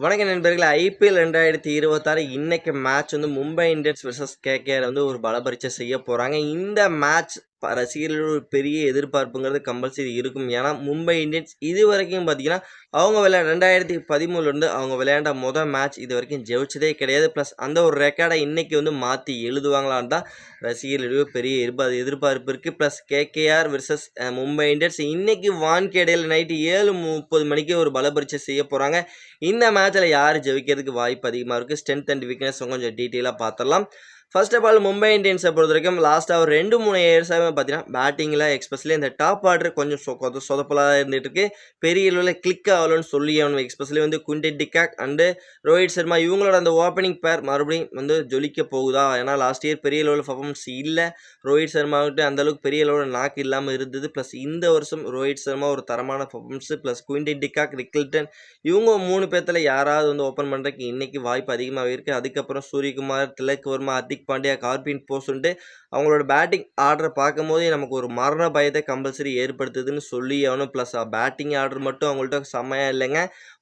வணக்கம் நண்பர்களே. ஐபிஎல் 2026 இன்னைக்கு மேட்ச் வந்து மும்பை இந்தியன்ஸ் வெர்சஸ் கேகேஆர் வந்து ஒரு பலப்பரீட்சை செய்ய போகிறாங்க. இந்த மேட்ச் ரசிகர்களோட ஒரு பெரிய எதிர்பார்ப்புங்கிறது கம்பல்சரி இருக்கும். ஏன்னா மும்பை இந்தியன்ஸ் இது வரைக்கும் பார்த்தீங்கன்னா அவங்க 2013 அவங்க விளையாண்ட மேட்ச் இது வரைக்கும் ஜெயிச்சதே கிடையாது. ப்ளஸ் அந்த ஒரு ரெக்கார்டை இன்னைக்கு வந்து மாற்றி எழுதுவாங்களான்னு தான் ரசிகர்களிடையே பெரிய எதிர்பார்ப்பு இருக்குது. Plus KKR versus Mumbai Indians இன்னைக்கு வான்கேடையில் நைட்டு 7:30 மணிக்கு ஒரு பலப்பரீட்சை செய்ய போகிறாங்க. இந்த மேட்ச்சில் யார் ஜெயிக்கிறதுக்கு வாய்ப்பு அதிகமாக இருக்குது, ஸ்ட்ரென்த் அண்ட் வீக்னஸ் கொஞ்சம் டீட்டெயிலாக பார்த்துடலாம். ஃபர்ஸ்ட் ஆஃப் ஆல் மும்பை இந்தியன்ஸை பொறுத்த வரைக்கும் லாஸ்ட்டாக ஒரு 2-3 இயர்ஸாகவே பார்த்தீங்கன்னா பேட்டிங்கில் எக்ஸ்பெஷலி இந்த டாப் ஆர்டர் கொஞ்சம் சொதப்பலாக இருந்துகிட்டு இருக்கு. பெரிய அளவில் கிளிக் ஆகலன்னு சொல்லி அவனுக்கு எக்ஸ்பெஷலி வந்து Quinton de Kock and Rohit Sharma இவங்களோட அந்த ஓப்பனிங் பேர் மறுபடியும் வந்து ஜொலிக்க போகுதா? ஏன்னா லாஸ்ட் இயர் பெரிய லெவலில் பர்ஃபார்மன்ஸ் இல்லை. ரோஹித் சர்மாவுக்கு அந்தளவுக்கு பெரிய லெவலில் நாக்கு இல்லாமல் இருந்தது. ப்ளஸ் இந்த வருஷம் ரோஹித் சர்மா ஒரு தரமான performance plus Quinton de Kock, Rickelton இவங்க 3 பேர்த்தில் யாராவது வந்து ஓப்பன் பண்ணுறதுக்கு இன்றைக்கி வாய்ப்பு அதிகமாக இருக்குது. அதுக்கப்புறம் சூரியகுமார், திலக் வர்மா, பாண்டியா, கார்பின் போஸ்ட்டு அவங்களோட பேட்டிங் ஆர்டரை பார்க்கும்போதே நமக்கு ஒரு மரண பயத்தை கம்பல்சரி ஏற்படுத்துதுன்னு சொல்லி அவனும். ப்ளஸ் பேட்டிங் ஆர்டர் மட்டும் அவங்கள்ட்ட செம்மையாக இல்லைங்க,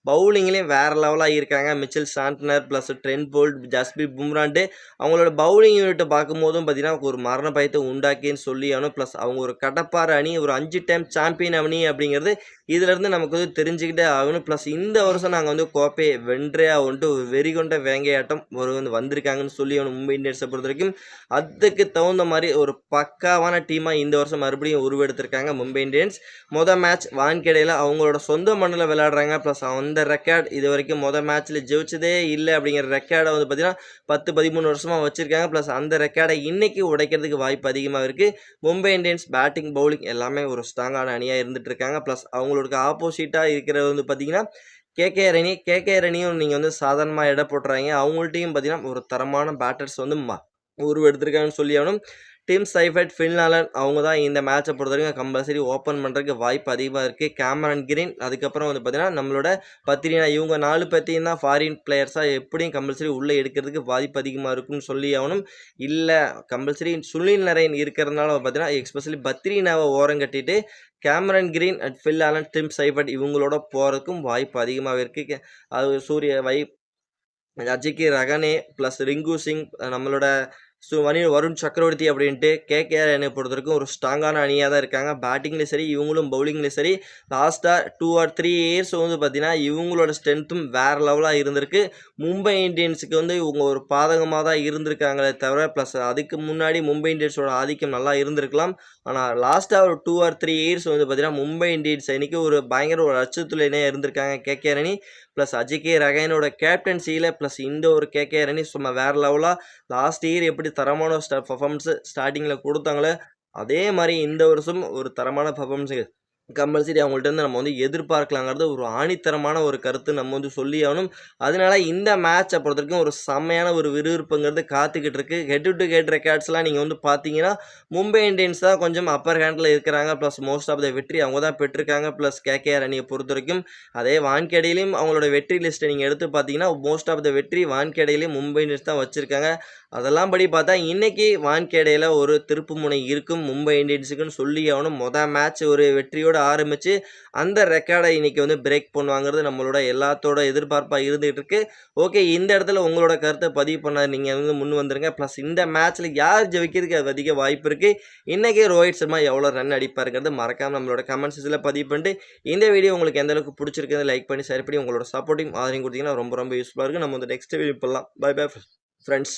பவுலிங்லேயும் வேறு லெவலாக இருக்காங்க. Mitchell Santner plus Trent Boult, Jasprit பும்ரான்ட்டு அவங்களோட பவுலிங் யூனிட்டை பார்க்கும்போதும் பார்த்தீங்கன்னா ஒரு மரண பயத்தை உண்டாக்கின்னு சொல்லி ஆகணும். ப்ளஸ் அவங்க ஒரு கடப்பார அணி, ஒரு 5 டைம் சாம்பியன் அணி அப்படிங்கிறது இதிலேருந்து நமக்கு வந்து தெரிஞ்சுக்கிட்டே ஆகணும். ப்ளஸ் இந்த வருஷம் நாங்கள் வந்து கோப்பையை வென்றே ஆகணுன்ட்டு ஒரு வெறிகொண்ட வேங்கையாட்டம் வந்து வந்திருக்காங்கன்னு சொல்லி அவனு மும்பை இந்தியன்ஸை பொறுத்த வரைக்கும் அதுக்கு தகுந்த மாதிரி ஒரு பக்காவான டீமாக இந்த வருஷம் மறுபடியும் உருவெடுத்திருக்காங்க மும்பை இந்தியன்ஸ். மேட்ச் வான்கேடையில் அவங்களோட சொந்த மண்ணில் விளையாடுறாங்க. ப்ளஸ் அந்த ரெக்கார்ட் இது வரைக்கும் மேட்ச்சில் ஜெயிச்சதே இல்லை அப்படிங்கிற ரெக்கார்டை வந்து பார்த்தீங்கன்னா 10-13 வருஷமாக வச்சுருக்காங்க. ப்ளஸ் அந்த ரெக்கார்டை இன்றைக்கி உடைக்கிறதுக்கு வாய்ப்பு அதிகமாக இருக்குது. மும்பை இந்தியன்ஸ் பேட்டிங் பவுலிங் எல்லாமே ஒரு ஸ்ட்ராங்கான அணியாக இருந்துகிட்டு இருக்காங்க. ப்ளஸ் அவங்களுக்கு ஆப்போசிட்டாக இருக்கிறது வந்து பார்த்தீங்கன்னா கேகேஆர் அணியும் நீங்கள் வந்து சாதாரணமாக எடை போட்டுறாங்க. அவங்கள்ட்டையும் பார்த்தீங்கன்னா ஒரு தரமான பேட்டர்ஸ் வந்து உருவெடுத்திருக்காங்கன்னு சொல்லி ஆகணும். டீம் சைஃபர்ட், ஃபில் ஆலன் அவங்க தான் இந்த மேட்சை பொறுத்த வரைக்கும் கம்பல்சரி ஓப்பன் பண்ணுறதுக்கு வாய்ப்பு அதிகமாக இருக்குது. கேமரன் கிரீன், அதுக்கப்புறம் வந்து பார்த்தீங்கன்னா நம்மளோட பத்ரினா, இவங்க 4 பேர்த்தையும் தான் ஃபாரின் பிளேயர்ஸாக எப்படியும் கம்பல்சரி உள்ளே எடுக்கிறதுக்கு வாய்ப்பு அதிகமாக இருக்குன்னு சொல்லி ஆகணும். இல்லை கம்பல்சரி சுனில் நரேன் இருக்கிறதுனால பார்த்தீங்கன்னா எக்ஸ்பெஷலி பத்ரினாவை ஓரம் கட்டிட்டு Cameron Green and Phil Allen, Tim Seifert இவங்களோட போகிறதுக்கும் வாய்ப்பு அதிகமாக இருக்குது. அது அஜிகி ரகனே ப்ளஸ் ரிங்கு சிங், நம்மளோட வருண் சக்கரவர்த்தி அப்படின்ட்டு கேகேஆர் அணியை பொறுத்த வரைக்கும் ஒரு ஸ்ட்ராங்கான அணியாக தான் இருக்காங்க. பேட்டிங்லேயும் சரி இவங்களும் பவுலிங்லேயும் சரி லாஸ்ட்டாக 2 or 3 இயர்ஸ் வந்து பார்த்தீங்கன்னா இவங்களோட ஸ்ட்ரென்த்தும் வேறு லெவலாக இருந்திருக்கு. மும்பை இந்தியன்ஸுக்கு வந்து இவங்க ஒரு பாதகமாக தான் இருந்திருக்காங்களே தவிர ப்ளஸ் அதுக்கு முன்னாடி மும்பை இந்தியன்ஸோட ஆதிக்கம் நல்லா இருந்திருக்கலாம். ஆனால் லாஸ்ட்டாக ஒரு 2 or 3 இயர்ஸ் வந்து பார்த்தீங்கன்னா மும்பை இந்தியன்ஸ் அணிக்கு ஒரு பயங்கர ஒரு அச்சுறுத்தலையே இருந்திருக்காங்க கேகேஆர் அணி. ப்ளஸ் அஜிகே ரகைனோட கேப்டன்சியில் ப்ளஸ் இந்த ஒரு கேகேஆர் அணி சும்மா வேறு லெவலாக லாஸ்ட் இயர் எப்படி தரமான பர்ஃபார்மன்ஸு ஸ்டார்டிங்கில் கொடுத்தாங்களோ அதே மாதிரி இந்த வருஷம் ஒரு தரமான பர்ஃபார்மன்ஸு கம்பல்சரி அவங்கள்ட்ட இருந்து நம்ம வந்து எதிர்பார்க்கலாங்கிறது ஒரு ஆணித்தரமான ஒரு கருத்து நம்ம வந்து சொல்லி ஆகணும். அதனால இந்த மேட்சை பொறுத்த வரைக்கும் ஒரு செம்மையான ஒரு விறுவிறுப்புங்கிறது காத்துக்கிட்டு இருக்கு. ஹெட் டு ஹெட் ரெக்கார்ட்ஸ்லாம் நீங்கள் வந்து பார்த்தீங்கன்னா மும்பை இந்தியன்ஸ் தான் கொஞ்சம் அப்பர் ஹேண்டில் இருக்கிறாங்க. ப்ளஸ் மோஸ்ட் ஆஃப் த வெற்றி அவங்க தான் பெற்றிருக்காங்க. ப்ளஸ் கேகேஆர் அணியை பொறுத்த வரைக்கும் அதே வான்கேடையிலையும் அவங்களோட வெற்றி லிஸ்ட்டை நீங்கள் எடுத்து பார்த்தீங்கன்னா மோஸ்ட் ஆஃப் த வெற்றி வான்கேடையிலையும் மும்பை இந்தியன்ஸ் தான் வச்சுருக்காங்க. அதெல்லாம் படி பார்த்தா இன்றைக்கி வான்கேடையில் ஒரு திருப்பு முனை இருக்கும் மும்பை இந்தியன்ஸுக்குன்னு சொல்லி ஆகணும். மேட்ச் ஒரு வெற்றியோட ஆரம்பித்து அந்த ரெக்கார்டை இன்றைக்கி வந்து பிரேக் பண்ணுவாங்கிறது நம்மளோட எல்லாத்தோட எதிர்பார்ப்பாக இருந்துகிட்டு இருக்கு. ஓகே, இந்த இடத்துல உங்களோட கருத்தை பதிவு பண்ண நீங்கள் வந்து முன் வந்துருங்க. ப்ளஸ் இந்த மேட்ச்சில் யார் ஜெயிக்கிறதுக்கு அது அதிக வாய்ப்பு இருக்குது, இன்றைக்கி ரோஹித் சர்மா எவ்வளோ ரன் அடிப்பாருங்கிறது மறக்காமல் நம்மளோட கமெண்ட்ஸில் பதிவு பண்ணிட்டு இந்த வீடியோ உங்களுக்கு எந்த அளவுக்கு பிடிச்சிருக்குது லைக் பண்ணி ஷேர் பண்ணி உங்களோட சப்போர்ட்டிங் ஆதரவு கொடுத்தீங்கன்னா ரொம்ப ரொம்ப யூஸ்ஃபுல்லாக இருக்குது. நம்ம வந்து நெக்ஸ்ட் வீடியோ பண்ணலாம். Bye bye friends.